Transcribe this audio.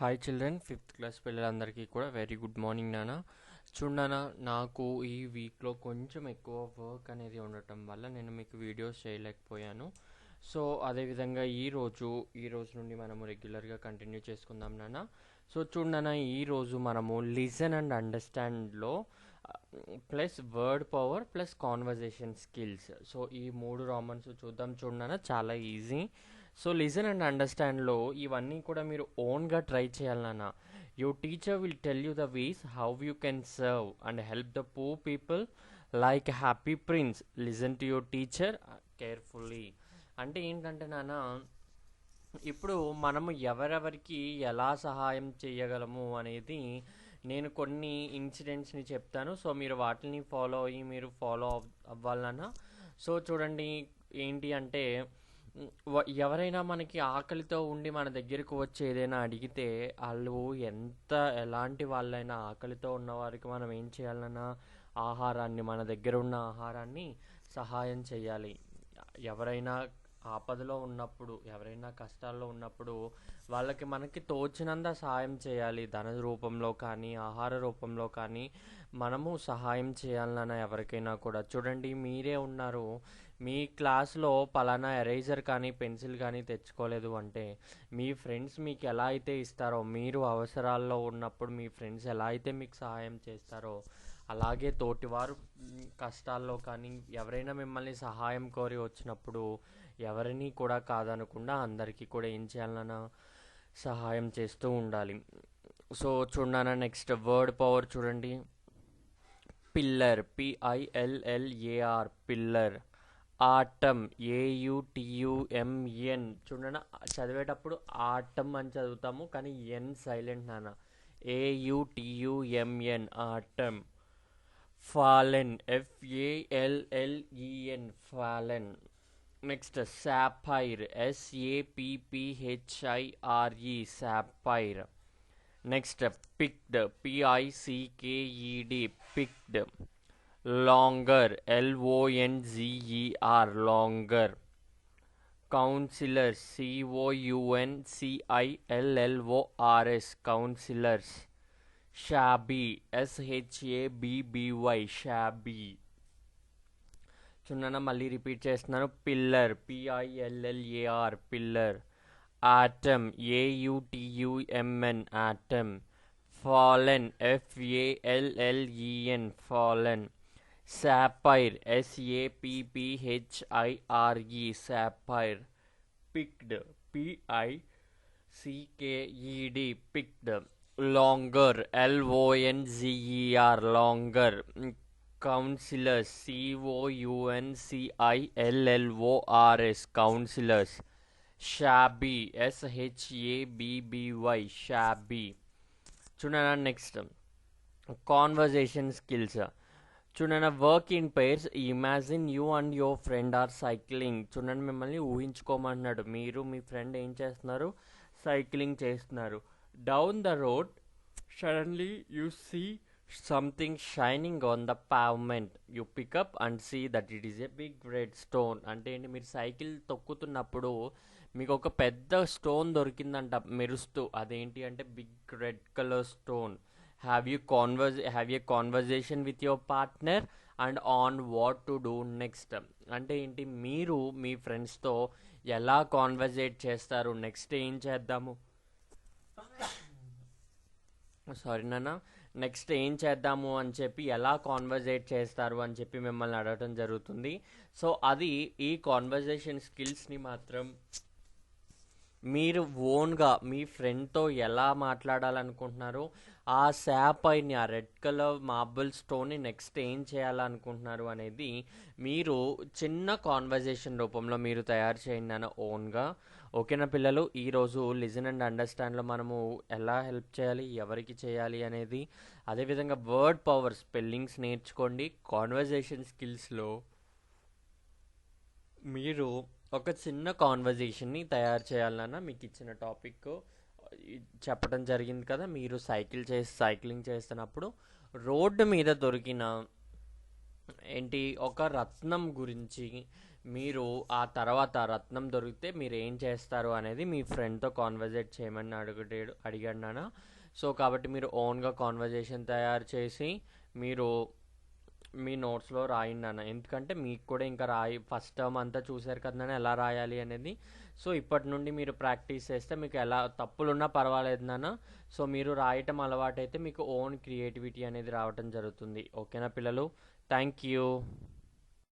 Hi children, fifth class పిల్లలందరికీ కూడా very good morning నాన్న. చూడనా, నాకు ఈ వీక్లో కొంచెం ఎక్కువ వర్క్ అనేది ఉండటం వల్ల నేను మీకు వీడియోస్ చేయలేకపోయాను. సో అదేవిధంగా ఈ రోజు నుండి మనము రెగ్యులర్గా కంటిన్యూ చేసుకుందాం నాన్న. సో చూడనా, ఈరోజు మనము లిజన్ అండ్ అండర్స్టాండ్లో plus word power plus conversation skills, so ఈ మూడు రామన్స్ చూద్దాం. చూడనా, చాలా ఈజీ. సో లిజన్ అండ్ అండర్స్టాండ్లో ఇవన్నీ కూడా మీరు ఓన్గా ట్రై చేయాలన్నా. Your teacher will tell you the ways how you can serve and help the poor people like Happy Prince. Listen to your teacher carefully. అంటే ఏంటంటే నాన్న, ఇప్పుడు మనము ఎవరెవరికి ఎలా సహాయం చేయగలము అనేది నేను కొన్ని ఇన్సిడెంట్స్ని చెప్తాను. సో మీరు వాటిని ఫాలో అవ్వాలన్నా. సో చూడండి, ఏంటి అంటే ఎవరైనా మనకి ఆకలితో ఉండి మన దగ్గరకు వచ్చి ఏదైనా అడిగితే వాళ్ళు ఎలాంటి వాళ్ళైనా ఆకలితో ఉన్న వారికి మనం ఏం చేయాలన్నా మన దగ్గర ఉన్న ఆహారాన్ని సహాయం చేయాలి. ఎవరైనా ఆపదలో ఉన్నప్పుడు, ఎవరైనా కష్టాల్లో ఉన్నప్పుడు మనకి తోచినంత సహాయం చేయాలి. ధన రూపంలో కానీ ఆహార రూపంలో కానీ మనము సహాయం చేయాలన్నా ఎవరికైనా కూడా. చూడండి, మీరే ఉన్నారు, మీ క్లాస్లో పలానా ఎరేజర్ కానీ పెన్సిల్ కానీ తెచ్చుకోలేదు అంటే మీ ఫ్రెండ్స్ మీకు ఎలా అయితే ఇస్తారో, మీరు అవసరాల్లో ఉన్నప్పుడు మీ ఫ్రెండ్స్ ఎలా అయితే మీకు సహాయం చేస్తారో, అలాగే తోటివారు కష్టాల్లో కానీ ఎవరైనా మిమ్మల్ని సహాయం కోరి వచ్చినప్పుడు ఎవరిని కూడా కాదనకుండా అందరికీ కూడా ఏం చేయాలన్నా సహాయం చేస్తూ ఉండాలి. సో చూడన్నా, నెక్స్ట్ వర్డ్ పవర్ చూడండి. Pillar, PILLAR, pillar. Autumn, AUTUMN. చూడన్నా, చదివేటప్పుడు ఆటమ్ అని చదువుతాము కానీ ఎన్ సైలెంట్ నాన్న. AUTUMN, autumn. Fallen, FALLEN, fallen. Next sapphire, SAPPHIRE, sapphire. Next picked, PICKED, picked. Longer, LONGER, longer. Councillors, COUNCILLORS, councillors. Shabby, SHABBY, shabby. చూడన్నా, మళ్ళీ repeat చేస్తున్నాను. Pillar, PILLAR, pillar. Autumn, AUTUMN, autumn. Fallen, FALLEN, fallen. Sapphire, SAPPHIRE, sapphire. Picked, PICKED, picked. Longer, LONGER, longer. Councillors, COUNCILLORS, councillors. Shabby, SHABBY, shabby. చూడన్నా, next conversation skills. చూడన్నా, work in pairs. Imagine you and your friend or cycling. చూడండి, మిమ్మల్ని ఊహించుకోమంటున్నాడు. మీరు మీ friend ఏం చేస్తున్నారు? Cycling చేస్తున్నారు. Down the road suddenly you see something shining on the pavement. You pick up and see that it is a big red stone. అంటే ఏంటి, మీరు cycle తొక్కుతున్నప్పుడు మీకు ఒక పెద్ద స్టోన్ దొరికిందంట మెరుస్తూ. అదేంటి అంటే big red colour stone. Have a conversation with your partner and on what to do next. అంటే ఏంటి, మీరు మీ ఫ్రెండ్స్తో ఎలా కాన్వర్జేట్ చేస్తారు, నెక్స్ట్ ఏం చేద్దాము, సారీ నాన్న, నెక్స్ట్ ఏం చేద్దాము అని చెప్పి ఎలా కాన్వర్జేట్ చేస్తారు అని చెప్పి మిమ్మల్ని అడగటం జరుగుతుంది. సో అది, ఈ కాన్వర్జేషన్ స్కిల్స్ని మాత్రం మీరు ఓన్గా మీ ఫ్రెండ్తో ఎలా మాట్లాడాలనుకుంటున్నారు, ఆ శాపైని, ఆ రెడ్ కలర్ మార్బుల్ స్టోన్ని నెక్స్ట్ ఏం చేయాలనుకుంటున్నారు అనేది మీరు చిన్న కాన్వర్జేషన్ రూపంలో మీరు తయారు చేయండి అన్న ఓన్గా. ఓకేనా పిల్లలు? ఈరోజు లిజన్ అండ్ అండర్స్టాండ్లో మనము ఎలా హెల్ప్ చేయాలి, ఎవరికి చేయాలి అనేది, అదేవిధంగా వర్డ్ పవర్ స్పెల్లింగ్స్ నేర్చుకోండి. కాన్వర్జేషన్ స్కిల్స్లో మీరు ఒక చిన్న కాన్వర్జేషన్ని తయారు చేయాలన్నా మీకు ఇచ్చిన టాపిక్ చెప్పడం జరిగింది కదా. మీరు సైక్లింగ్ చేస్తున్నప్పుడు రోడ్డు మీద దొరికిన ఒక రత్నం గురించి మీరు ఆ తర్వాత రత్నం దొరికితే మీరు ఏం చేస్తారు అనేది మీ ఫ్రెండ్తో కాన్వర్జేట్ చేయమని అడిగాడు నాన్న. సో కాబట్టి మీరు ఓన్గా కాన్వర్జేషన్ తయారు చేసి మీరు మీ నోట్స్లో రాయండి నాన్న. ఎందుకంటే మీకు కూడా ఇంకా ఫస్ట్ టర్మ్ అంతా చూసారు కదా నాన్న ఎలా రాయాలి అనేది. సో ఇప్పటి నుండి మీరు ప్రాక్టీస్ చేస్తే మీకు ఎలా తప్పులున్నా పర్వాలేదు నాన్న. సో మీరు రాయటం అలవాటైతే మీకు ఓన్ క్రియేటివిటీ అనేది రావటం జరుగుతుంది. ఓకేనా పిల్లలు? Thank you.